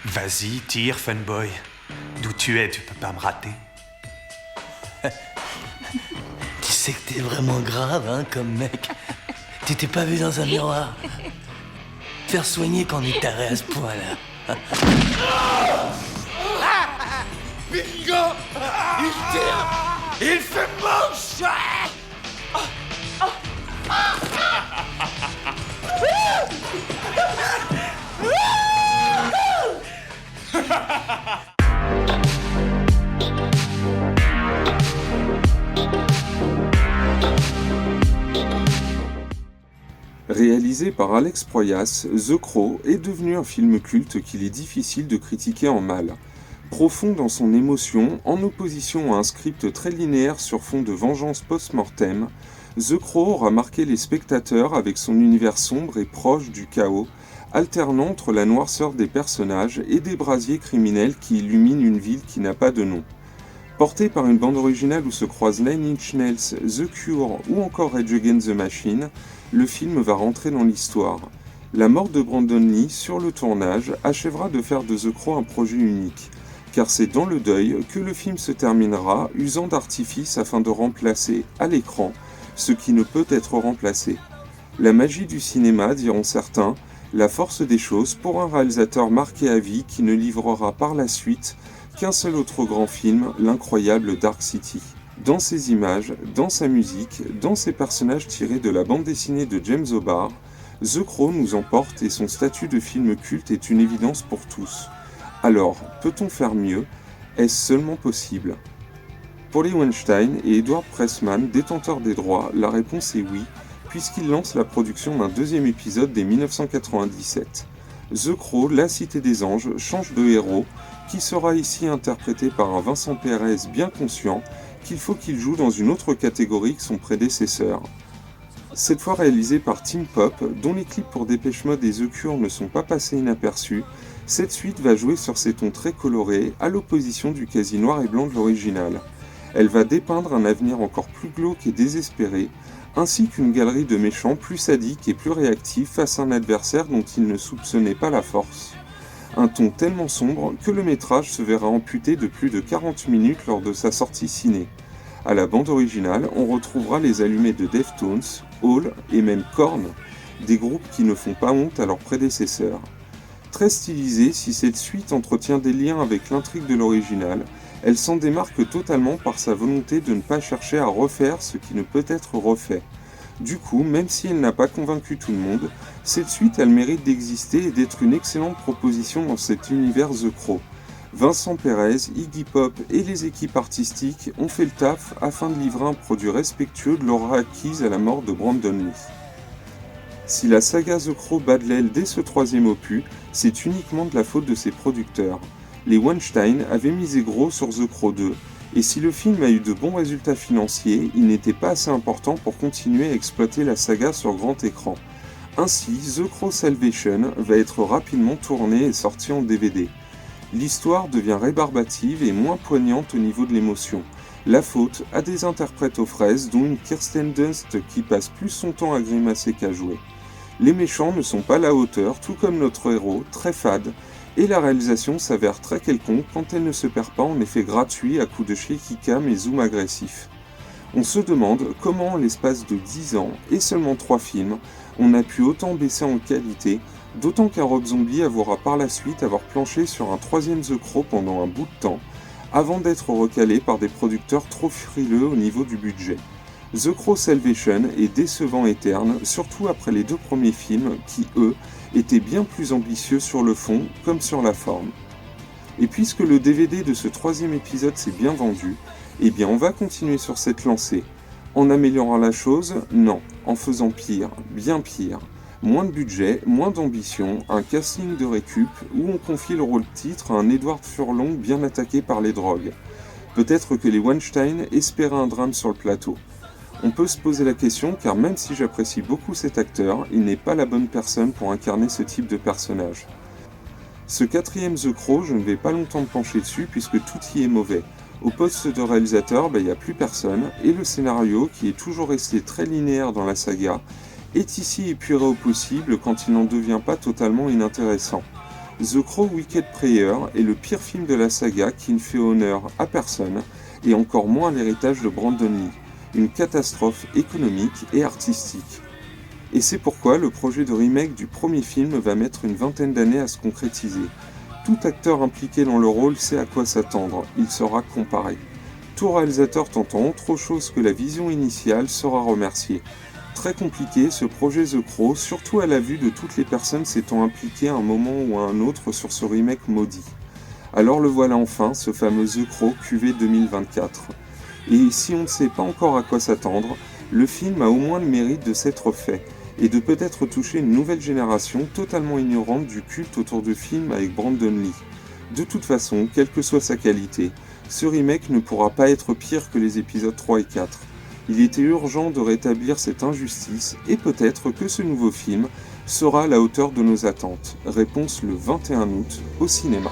Vas-y, tire, Funboy. D'où tu es, tu peux pas me rater. Tu sais que t'es vraiment grave, hein, comme mec. Tu t'es pas vu dans un miroir. Faire soigner quand on est taré à ce point-là. Bingo! Il tire! Il fait moche! Réalisé par Alex Proyas, The Crow est devenu un film culte qu'il est difficile de critiquer en mal. Profond dans son émotion, en opposition à un script très linéaire sur fond de vengeance post-mortem, The Crow aura marqué les spectateurs avec son univers sombre et proche du chaos, alternant entre la noirceur des personnages et des brasiers criminels qui illuminent une ville qui n'a pas de nom. Porté par une bande originale où se croisent Nine Inch Nails, The Cure ou encore Rage Against the Machine, le film va rentrer dans l'histoire. La mort de Brandon Lee sur le tournage achèvera de faire de The Crow un projet unique, car c'est dans le deuil que le film se terminera, usant d'artifice afin de remplacer, à l'écran, ce qui ne peut être remplacé. La magie du cinéma, diront certains, la force des choses pour un réalisateur marqué à vie qui ne livrera par la suite qu'un seul autre grand film, l'incroyable Dark City. Dans ses images, dans sa musique, dans ses personnages tirés de la bande dessinée de James O'Barr, The Crow nous emporte et son statut de film culte est une évidence pour tous. Alors, peut-on faire mieux? Est-ce seulement possible? Pour les Weinstein et Edward Pressman, détenteurs des droits, la réponse est oui, puisqu'ils lancent la production d'un deuxième épisode dès 1997. The Crow, la Cité des Anges, change de héros, qui sera ici interprété par un Vincent Perez bien conscient qu'il faut qu'il joue dans une autre catégorie que son prédécesseur. Cette fois réalisé par Tim Pop, dont les clips pour Dépêche Mode et The Cure ne sont pas passés inaperçus, cette suite va jouer sur ces tons très colorés, à l'opposition du quasi noir et blanc de l'original. Elle va dépeindre un avenir encore plus glauque et désespéré, ainsi qu'une galerie de méchants plus sadiques et plus réactifs face à un adversaire dont ils ne soupçonnaient pas la force. Un ton tellement sombre que le métrage se verra amputé de plus de 40 minutes lors de sa sortie ciné. À la bande originale, on retrouvera les allumés de Deftones, Hall et même Korn, des groupes qui ne font pas honte à leurs prédécesseurs. Très stylisée, si cette suite entretient des liens avec l'intrigue de l'original, elle s'en démarque totalement par sa volonté de ne pas chercher à refaire ce qui ne peut être refait. Du coup, même si elle n'a pas convaincu tout le monde, cette suite a le mérite d'exister et d'être une excellente proposition dans cet univers The Crow. Vincent Perez, Iggy Pop et les équipes artistiques ont fait le taf afin de livrer un produit respectueux de l'aura acquise à la mort de Brandon Lee. Si la saga The Crow bat de l'aile dès ce troisième opus, c'est uniquement de la faute de ses producteurs. Les Weinstein avaient misé gros sur The Crow 2, et si le film a eu de bons résultats financiers, il n'était pas assez important pour continuer à exploiter la saga sur grand écran. Ainsi, The Crow Salvation va être rapidement tourné et sorti en DVD. L'histoire devient rébarbative et moins poignante au niveau de l'émotion. La faute à des interprètes aux fraises, dont une Kirsten Dunst qui passe plus son temps à grimacer qu'à jouer. Les méchants ne sont pas à la hauteur, tout comme notre héros, très fade, et la réalisation s'avère très quelconque quand elle ne se perd pas en effets gratuits à coups de shaky cam et zoom agressif. On se demande comment en l'espace de 10 ans, et seulement 3 films, on a pu autant baisser en qualité, d'autant qu'un Rob Zombie avouera par la suite avoir planché sur un troisième The Crow pendant un bout de temps, avant d'être recalé par des producteurs trop frileux au niveau du budget. The Crow Salvation est décevant et terne, surtout après les 2 premiers films qui, eux, étaient bien plus ambitieux sur le fond comme sur la forme. Et puisque le DVD de ce troisième épisode s'est bien vendu, eh bien on va continuer sur cette lancée. En améliorant la chose? Non, en faisant pire, bien pire. Moins de budget, moins d'ambition, un casting de récup où on confie le rôle titre à un Edward Furlong bien attaqué par les drogues. Peut-être que les Weinstein espéraient un drame sur le plateau. On peut se poser la question car même si j'apprécie beaucoup cet acteur, il n'est pas la bonne personne pour incarner ce type de personnage. Ce quatrième The Crow, je ne vais pas longtemps me pencher dessus puisque tout y est mauvais. Au poste de réalisateur, il n'y a plus personne, et le scénario, qui est toujours resté très linéaire dans la saga, est ici épuré au possible quand il n'en devient pas totalement inintéressant. The Crow Wicked Prayer est le pire film de la saga qui ne fait honneur à personne, et encore moins à l'héritage de Brandon Lee. Une catastrophe économique et artistique. Et c'est pourquoi le projet de remake du premier film va mettre une vingtaine d'années à se concrétiser. Tout acteur impliqué dans le rôle sait à quoi s'attendre, il sera comparé. Tout réalisateur tentant autre chose que la vision initiale sera remercié. Très compliqué ce projet The Crow, surtout à la vue de toutes les personnes s'étant impliquées à un moment ou à un autre sur ce remake maudit. Alors le voilà enfin, ce fameux The Crow QV 2024. Et si on ne sait pas encore à quoi s'attendre, le film a au moins le mérite de s'être fait, et de peut-être toucher une nouvelle génération totalement ignorante du culte autour de films avec Brandon Lee. De toute façon, quelle que soit sa qualité, ce remake ne pourra pas être pire que les épisodes 3 et 4. Il était urgent de rétablir cette injustice, et peut-être que ce nouveau film sera à la hauteur de nos attentes. Réponse le 21 août au cinéma.